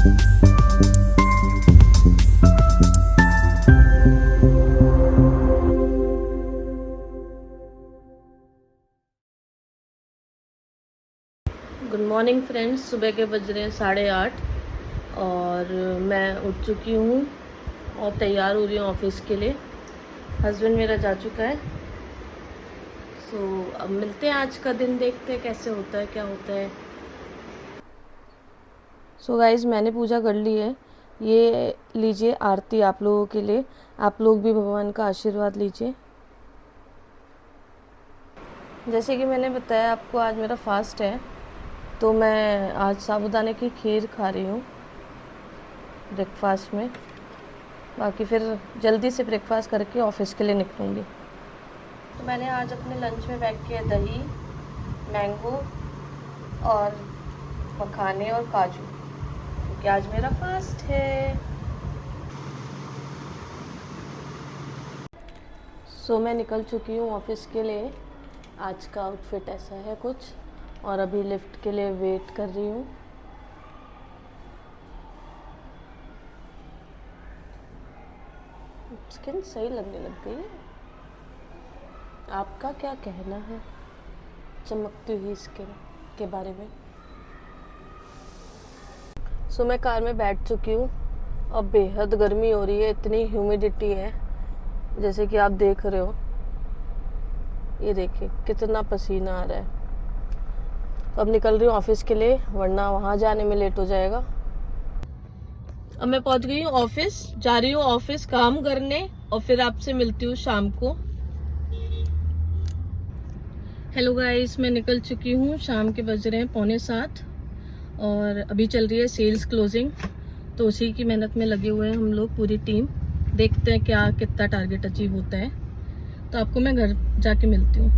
Good morning friends. सुबह के बज रहे हैं 8:30 और मैं उठ चुकी हूँ और तैयार हो रही हूँ ऑफिस के लिए। हस्बैंड मेरा जा चुका है। अब मिलते हैं, आज का दिन देखते हैं कैसे होता है, क्या होता है। गाइज़, मैंने पूजा कर ली है। ये लीजिए आरती आप लोगों के लिए। आप लोग भी भगवान का आशीर्वाद लीजिए। जैसे कि मैंने बताया आपको, आज मेरा फास्ट है, तो मैं आज साबूदाने की खीर खा रही हूँ ब्रेकफास्ट में। बाकी फिर जल्दी से ब्रेकफास्ट करके ऑफिस के लिए निकलूँगी। तो मैंने आज अपने लंच में पैक किया दही, मैंगो और मखाने और काजू, क्योंकि आज मेरा फास्ट है। मैं निकल चुकी हूँ ऑफिस के लिए। आज का आउटफिट ऐसा है कुछ, और अभी लिफ्ट के लिए वेट कर रही हूँ। स्किन सही लगने लग गई है। आपका क्या कहना है चमकती हुई स्किन के बारे में? मैं कार में बैठ चुकी हूँ। अब बेहद गर्मी हो रही है, इतनी ह्यूमिडिटी है, जैसे कि आप देख रहे हो। ये देखिए कितना पसीना आ रहा है। अब निकल रही हूँ ऑफिस के लिए, वरना वहाँ जाने में लेट हो जाएगा। अब मैं पहुँच गई हूँ ऑफिस, जा रही हूँ ऑफिस काम करने, और फिर आपसे मिलती हूँ शाम को। हेलो गाइस, मैं निकल चुकी हूँ। शाम के बज रहे हैं 6:45 और अभी चल रही है सेल्स क्लोजिंग। तो उसी की मेहनत में लगे हुए हैं हम लोग, पूरी टीम। देखते हैं क्या कितना टारगेट अचीव होता है। तो आपको मैं घर जाके मिलती हूँ।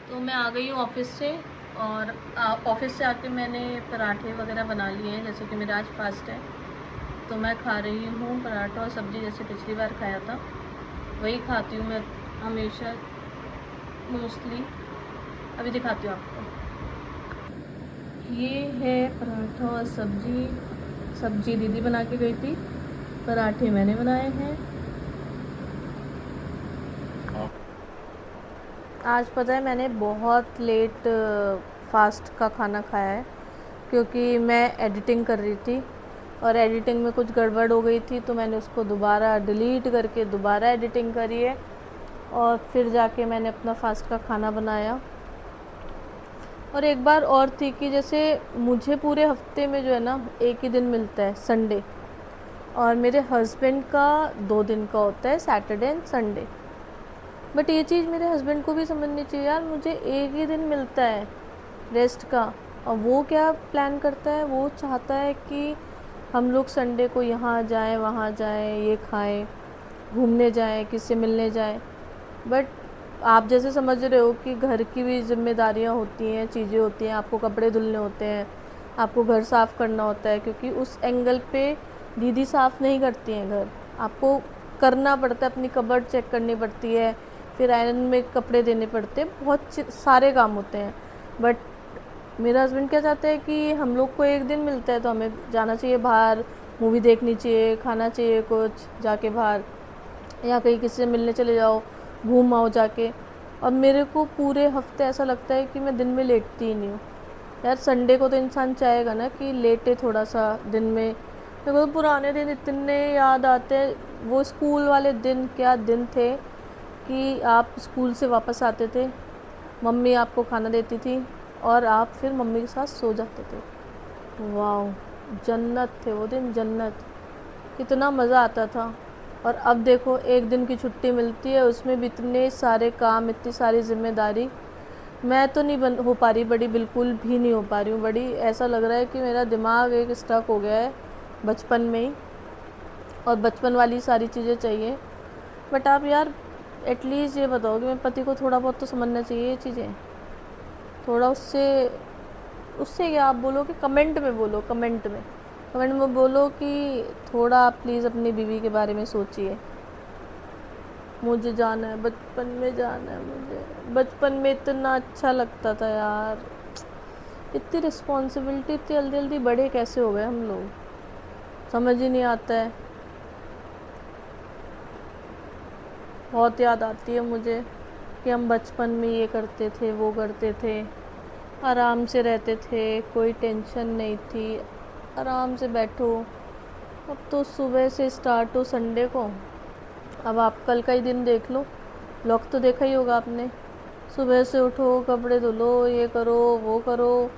तो मैं आ गई हूँ ऑफिस से, और ऑफिस से आके मैंने पराठे वगैरह बना लिए हैं, जैसे कि मेरा आज फास्ट है। तो मैं खा रही हूँ पराठा और सब्ज़ी, जैसे पिछली बार खाया था वही खाती हूँ मैं हमेशा, मोस्टली। अभी दिखाती हूँ आपको। ये है पराठा और सब्जी। सब्जी दीदी बना के गई थी, पराठे मैंने बनाए हैं। आज पता है मैंने बहुत लेट फास्ट का खाना खाया है, क्योंकि मैं एडिटिंग कर रही थी और एडिटिंग में कुछ गड़बड़ हो गई थी, तो मैंने उसको दोबारा डिलीट करके दोबारा एडिटिंग करी है, और फिर जाके मैंने अपना फास्ट का खाना बनाया। और एक बार और थी कि जैसे मुझे पूरे हफ्ते में जो है ना, एक ही दिन मिलता है, संडे, और मेरे हस्बैंड का 2 दिन का होता है, सैटरडे एंड संडे। बट ये चीज़ मेरे हस्बैंड को भी समझनी चाहिए यार, मुझे एक ही दिन मिलता है रेस्ट का, और वो क्या प्लान करता है, वो चाहता है कि हम लोग संडे को यहाँ जाएं, वहाँ जाएं, ये खाएं, घूमने जाएं, किससे मिलने जाएं। बट आप जैसे समझ रहे हो कि घर की भी जिम्मेदारियाँ होती हैं, चीज़ें होती हैं, आपको कपड़े धुलने होते हैं, आपको घर साफ़ करना होता है, क्योंकि उस एंगल पे दीदी साफ़ नहीं करती हैं घर, आपको करना पड़ता है, अपनी कबर्ड चेक करनी पड़ती है, फिर आयरन में कपड़े देने पड़ते हैं, बहुत सारे काम होते हैं। बट मेरा हस्बैंड क्या चाहता है कि हम लोग को एक दिन मिलता है, तो हमें जाना चाहिए बाहर, मूवी देखनी चाहिए, खाना चाहिए कुछ जाके बाहर, या कहीं किसी से मिलने चले जाओ, घूम आओ जाके। और मेरे को पूरे हफ्ते ऐसा लगता है कि मैं दिन में लेटती ही नहीं हूँ यार। संडे को तो इंसान चाहेगा ना कि लेटे थोड़ा सा दिन में। मेरे को तो पुराने दिन इतने याद आते हैं, वो स्कूल वाले दिन, क्या दिन थे कि आप स्कूल से वापस आते थे, मम्मी आपको खाना देती थी और आप फिर मम्मी के साथ सो जाते थे। वाह, जन्नत थे वो दिन, जन्नत। कितना मज़ा आता था। और अब देखो, एक दिन की छुट्टी मिलती है, उसमें भी इतने सारे काम, इतनी सारी जिम्मेदारी। मैं तो नहीं हो पा रही बड़ी, बिल्कुल भी नहीं हो पा रही हूँ बड़ी। ऐसा लग रहा है कि मेरा दिमाग एक स्टक हो गया है बचपन में ही, और बचपन वाली सारी चीज़ें चाहिए। बट आप यार एटलीस्ट ये बताओ कि मेरे पति को थोड़ा बहुत तो समझना चाहिए ये चीज़ें। थोड़ा उससे उससे क्या आप बोलो कि कमेंट में बोलो, कमेंट में बोलो कि थोड़ा आप प्लीज़ अपनी बीवी के बारे में सोचिए। मुझे जाना है, बचपन में जाना है मुझे। बचपन में इतना अच्छा लगता था यार, इतनी रिस्पॉन्सिबिलिटी इतनी जल्दी जल्दी बड़े कैसे हो गए हम लोग, समझ ही नहीं आता है। बहुत याद आती है मुझे कि हम बचपन में ये करते थे, वो करते थे, आराम से रहते थे, कोई टेंशन नहीं थी, आराम से बैठो। अब तो सुबह से स्टार्ट हो संडे को, अब आप कल का ही दिन देख लो, ब्लॉग तो देखा ही होगा आपने। सुबह से उठो, कपड़े धुलो, ये करो, वो करो,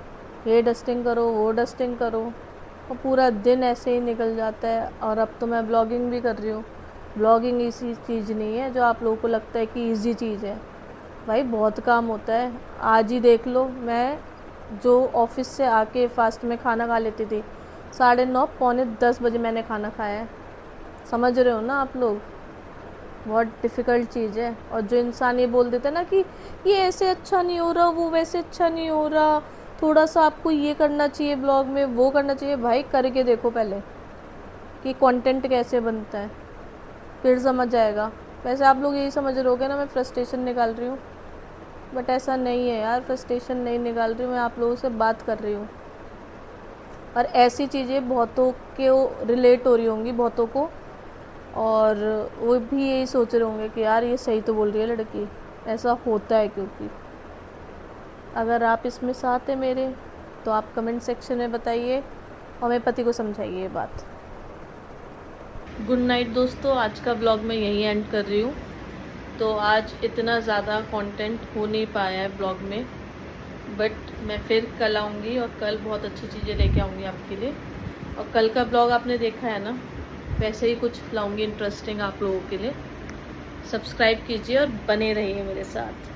ये डस्टिंग करो, वो डस्टिंग करो, और पूरा दिन ऐसे ही निकल जाता है। और अब तो मैं ब्लॉगिंग भी कर रही हूँ। ब्लॉगिंग इसी चीज़ नहीं है जो आप लोगों को लगता है कि इजी चीज़ है, भाई बहुत काम होता है। आज ही देख लो, मैं जो ऑफिस से आके फास्ट में खाना खा लेती थी, 9:30 पौने 10 बजे मैंने खाना खाया है। समझ रहे हो ना आप लोग, बहुत डिफ़िकल्ट चीज़ है। और जो इंसान ये बोल देता है ना कि ये ऐसे अच्छा नहीं हो रहा, वो वैसे अच्छा नहीं हो रहा, थोड़ा सा आपको ये करना चाहिए ब्लॉग में, वो करना चाहिए, भाई करके देखो पहले कि कंटेंट कैसे बनता है, फिर समझ आएगा। वैसे आप लोग यही समझ रहे होगे ना मैं फ्रस्ट्रेशन निकाल रही हूँ, बट ऐसा नहीं है यार, फ्रस्ट्रेशन नहीं निकाल रही हूँ, मैं आप लोगों से बात कर रही हूँ। और ऐसी चीज़ें बहुतों को रिलेट हो रही होंगी, बहुतों को, और वो भी यही सोच रहे होंगे कि यार ये सही तो बोल रही है लड़की, ऐसा होता है। क्योंकि अगर आप इसमें साथ हैं मेरे, तो आप कमेंट सेक्शन में बताइए और मेरे पति को समझाइए ये बात। गुड नाइट दोस्तों, आज का ब्लॉग मैं यहीं एंड कर रही हूँ। तो आज इतना ज़्यादा कंटेंट हो नहीं पाया है ब्लॉग में, बट मैं फिर कल आऊँगी और कल बहुत अच्छी चीज़ें लेके आऊँगी आपके लिए। और कल का ब्लॉग आपने देखा है ना, वैसे ही कुछ लाऊँगी इंटरेस्टिंग आप लोगों के लिए। सब्सक्राइब कीजिए और बने रहिए मेरे साथ।